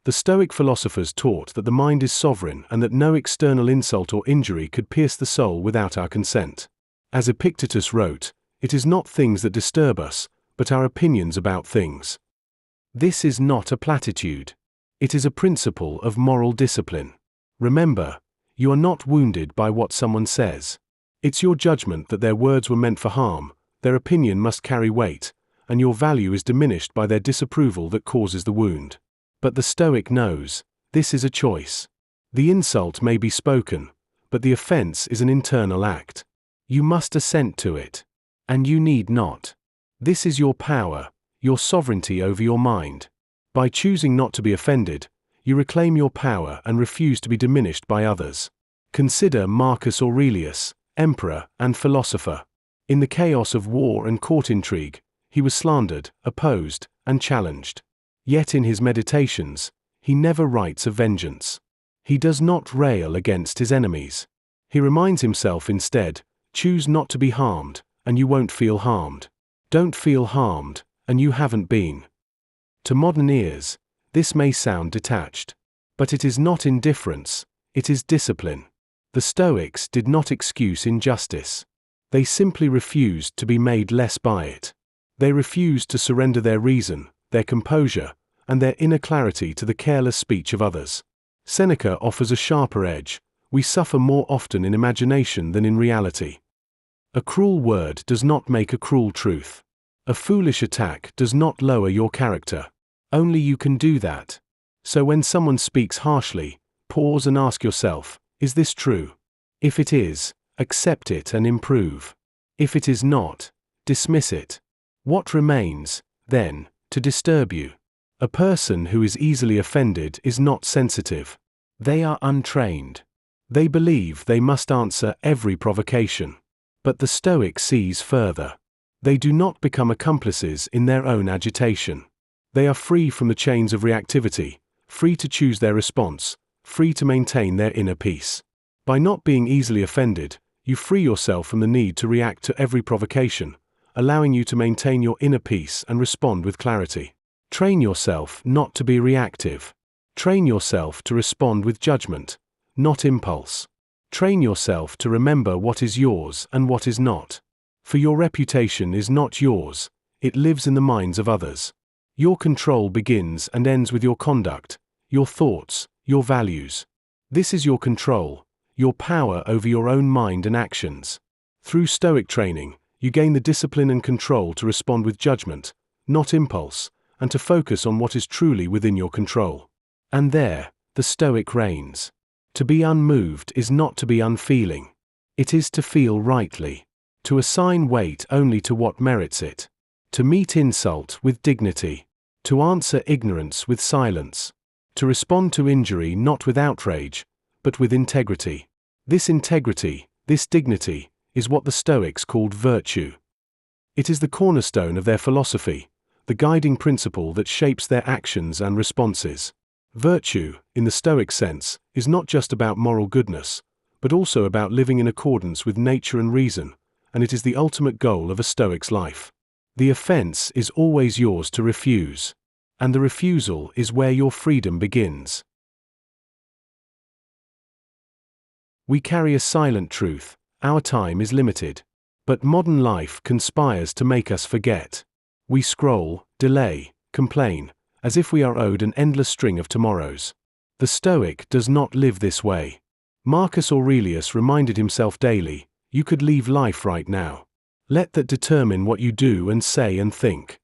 The Stoic philosophers taught that the mind is sovereign and that no external insult or injury could pierce the soul without our consent. As Epictetus wrote, "It is not things that disturb us, but our opinions about things." This is not a platitude. It is a principle of moral discipline. Remember, you are not wounded by what someone says. It's your judgment that their words were meant for harm, their opinion must carry weight, and your value is diminished by their disapproval that causes the wound. But the Stoic knows, this is a choice. The insult may be spoken, but the offense is an internal act. You must assent to it. And you need not. This is your power, your sovereignty over your mind. By choosing not to be offended, you reclaim your power and refuse to be diminished by others. Consider Marcus Aurelius, emperor and philosopher. In the chaos of war and court intrigue, he was slandered, opposed, and challenged. Yet in his meditations, he never writes of vengeance. He does not rail against his enemies. He reminds himself instead, choose not to be harmed, and you won't feel harmed. Don't feel harmed, and you haven't been. To modern ears, this may sound detached. But it is not indifference, it is discipline. The Stoics did not excuse injustice. They simply refused to be made less by it. They refused to surrender their reason, their composure, and their inner clarity to the careless speech of others. Seneca offers a sharper edge. We suffer more often in imagination than in reality. A cruel word does not make a cruel truth. A foolish attack does not lower your character. Only you can do that. So when someone speaks harshly, pause and ask yourself, is this true? If it is, accept it and improve. If it is not, dismiss it. What remains, then, to disturb you? A person who is easily offended is not sensitive. They are untrained. They believe they must answer every provocation. But the Stoic sees further. They do not become accomplices in their own agitation. They are free from the chains of reactivity, free to choose their response, free to maintain their inner peace. By not being easily offended, you free yourself from the need to react to every provocation, allowing you to maintain your inner peace and respond with clarity. Train yourself not to be reactive. Train yourself to respond with judgment, not impulse. Train yourself to remember what is yours and what is not. For your reputation is not yours, it lives in the minds of others. Your control begins and ends with your conduct, your thoughts, your values. This is your control, your power over your own mind and actions. Through Stoic training, you gain the discipline and control to respond with judgment, not impulse, and to focus on what is truly within your control. And there, the Stoic reigns. To be unmoved is not to be unfeeling. It is to feel rightly. To assign weight only to what merits it. To meet insult with dignity. To answer ignorance with silence. To respond to injury not with outrage, but with integrity. This integrity, this dignity, is what the Stoics called virtue. It is the cornerstone of their philosophy, the guiding principle that shapes their actions and responses. Virtue, in the Stoic sense, is not just about moral goodness, but also about living in accordance with nature and reason, and it is the ultimate goal of a Stoic's life. The offense is always yours to refuse, and the refusal is where your freedom begins. We carry a silent truth: our time is limited. But modern life conspires to make us forget. We scroll, delay, complain, as if we are owed an endless string of tomorrows. The Stoic does not live this way. Marcus Aurelius reminded himself daily, you could leave life right now. Let that determine what you do and say and think.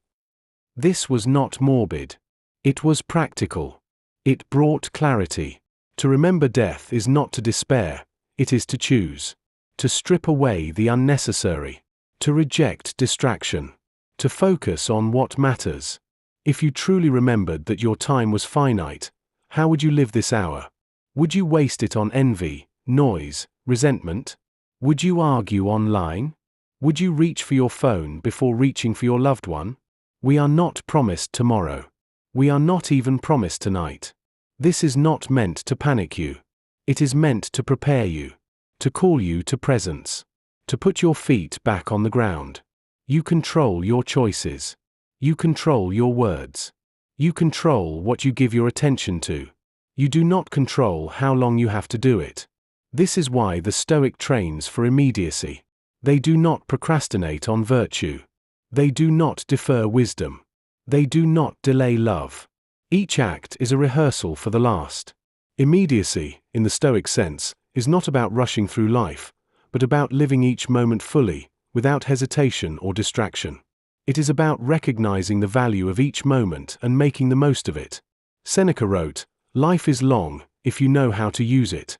This was not morbid. It was practical. It brought clarity. To remember death is not to despair, it is to choose. To strip away the unnecessary. To reject distraction. To focus on what matters. If you truly remembered that your time was finite, how would you live this hour? Would you waste it on envy, noise, resentment? Would you argue online? Would you reach for your phone before reaching for your loved one? We are not promised tomorrow. We are not even promised tonight. This is not meant to panic you. It is meant to prepare you. To call you to presence. To put your feet back on the ground. You control your choices. You control your words. You control what you give your attention to. You do not control how long you have to do it. This is why the Stoic trains for immediacy. They do not procrastinate on virtue. They do not defer wisdom. They do not delay love. Each act is a rehearsal for the last. Immediacy, in the Stoic sense, is not about rushing through life, but about living each moment fully, without hesitation or distraction. It is about recognizing the value of each moment and making the most of it. Seneca wrote, "Life is long, if you know how to use it."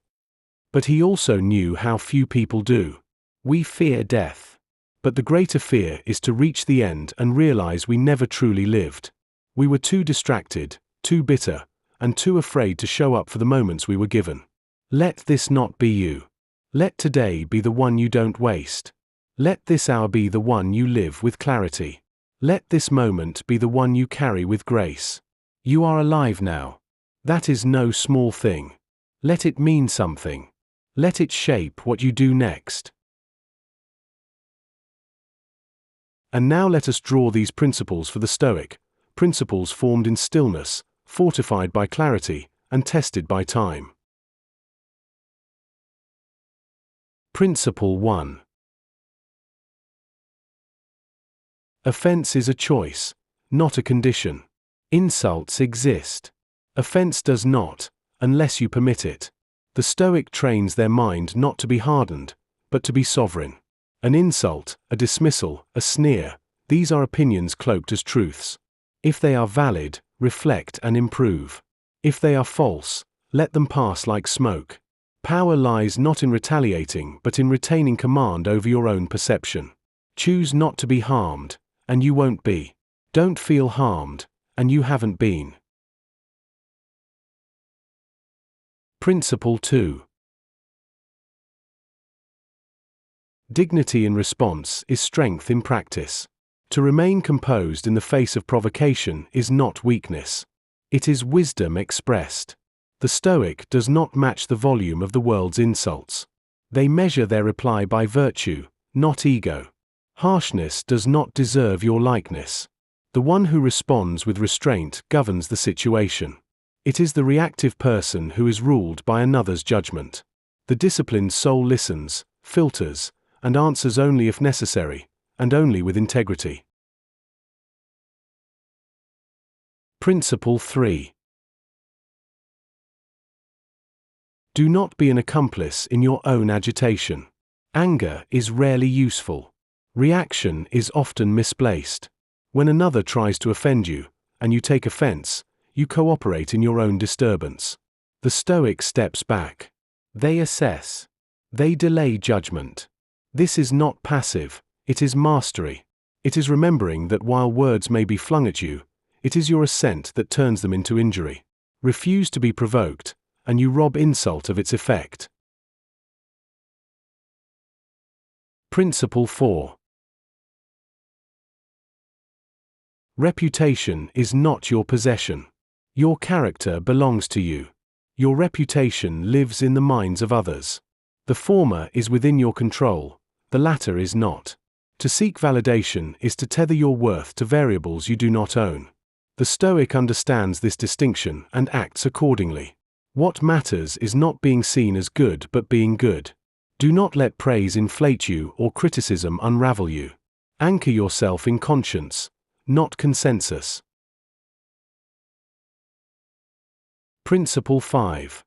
But he also knew how few people do. We fear death. But the greater fear is to reach the end and realize we never truly lived. We were too distracted, too bitter, and too afraid to show up for the moments we were given. Let this not be you. Let today be the one you don't waste. Let this hour be the one you live with clarity. Let this moment be the one you carry with grace. You are alive now. That is no small thing. Let it mean something. Let it shape what you do next. And now let us draw these principles for the Stoic, principles formed in stillness, fortified by clarity, and tested by time. Principle 1. Offense is a choice, not a condition. Insults exist. Offense does not, unless you permit it. The Stoic trains their mind not to be hardened, but to be sovereign. An insult, a dismissal, a sneer, these are opinions cloaked as truths. If they are valid, reflect and improve. If they are false, let them pass like smoke. Power lies not in retaliating but in retaining command over your own perception. Choose not to be harmed, and you won't be. Don't feel harmed, and you haven't been. Principle 2. Dignity in response is strength in practice. To remain composed in the face of provocation is not weakness. It is wisdom expressed. The Stoic does not match the volume of the world's insults. They measure their reply by virtue, not ego. Harshness does not deserve your likeness. The one who responds with restraint governs the situation. It is the reactive person who is ruled by another's judgment. The disciplined soul listens, filters, and answers only if necessary, and only with integrity. Principle 3. Do not be an accomplice in your own agitation. Anger is rarely useful. Reaction is often misplaced. When another tries to offend you, and you take offense, you cooperate in your own disturbance. The Stoic steps back. They assess. They delay judgment. This is not passive, it is mastery. It is remembering that while words may be flung at you, it is your assent that turns them into injury. Refuse to be provoked, and you rob insult of its effect. Principle 4. Reputation is not your possession. Your character belongs to you. Your reputation lives in the minds of others. The former is within your control, the latter is not. To seek validation is to tether your worth to variables you do not own. The Stoic understands this distinction and acts accordingly. What matters is not being seen as good but being good. Do not let praise inflate you or criticism unravel you. Anchor yourself in conscience, not consensus. Principle 5.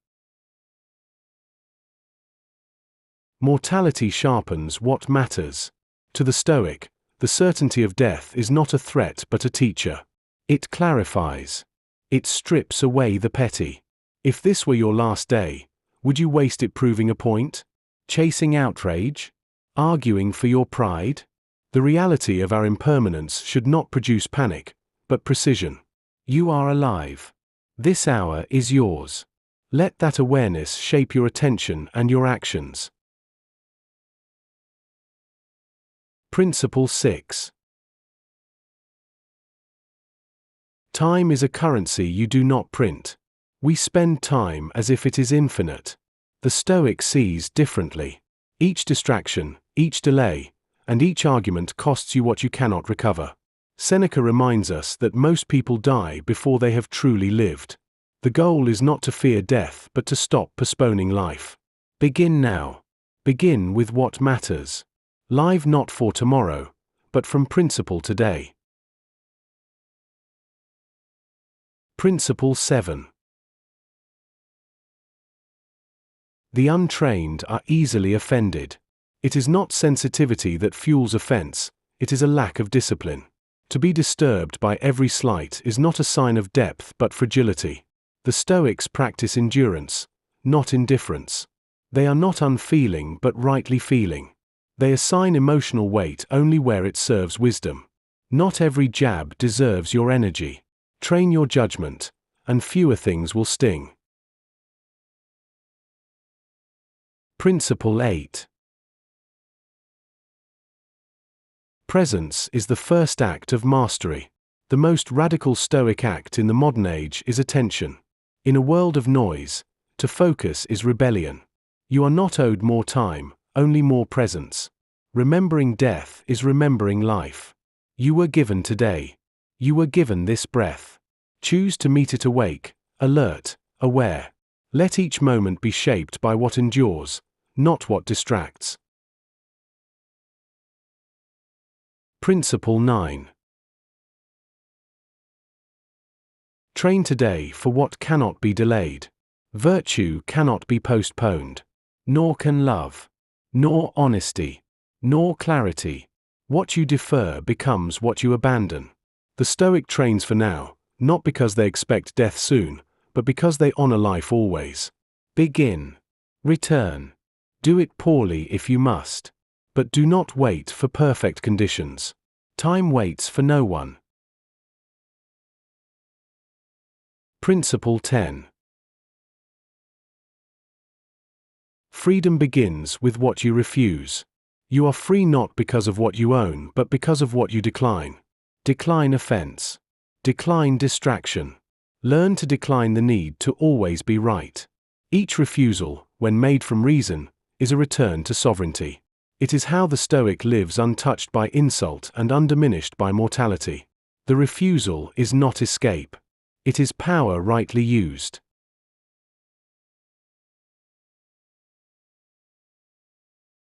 Mortality sharpens what matters. To the Stoic, the certainty of death is not a threat but a teacher. It clarifies. It strips away the petty. If this were your last day, would you waste it proving a point? Chasing outrage? Arguing for your pride? The reality of our impermanence should not produce panic, but precision. You are alive. This hour is yours. Let that awareness shape your attention and your actions. Principle 6. Time is a currency you do not print. We spend time as if it is infinite. The Stoic sees differently. Each distraction, each delay, and each argument costs you what you cannot recover. Seneca reminds us that most people die before they have truly lived. The goal is not to fear death but to stop postponing life. Begin now. Begin with what matters. Live not for tomorrow, but from principle today. Principle 7. The untrained are easily offended. It is not sensitivity that fuels offense, it is a lack of discipline. To be disturbed by every slight is not a sign of depth but fragility. The Stoics practice endurance, not indifference. They are not unfeeling but rightly feeling. They assign emotional weight only where it serves wisdom. Not every jab deserves your energy. Train your judgment, and fewer things will sting. Principle 8. Presence is the first act of mastery. The most radical Stoic act in the modern age is attention. In a world of noise, to focus is rebellion. You are not owed more time, only more presence. Remembering death is remembering life. You were given today. You were given this breath. Choose to meet it awake, alert, aware. Let each moment be shaped by what endures, not what distracts. Principle 9. Train today for what cannot be delayed. Virtue cannot be postponed. Nor can love. Nor honesty. Nor clarity. What you defer becomes what you abandon. The Stoic trains for now, not because they expect death soon, but because they honor life always. Begin. Return. Do it poorly if you must. But do not wait for perfect conditions. Time waits for no one. Principle 10. Freedom begins with what you refuse. You are free not because of what you own but because of what you decline. Decline offense. Decline distraction. Learn to decline the need to always be right. Each refusal, when made from reason, is a return to sovereignty. It is how the Stoic lives untouched by insult and undiminished by mortality. The refusal is not escape. It is power rightly used.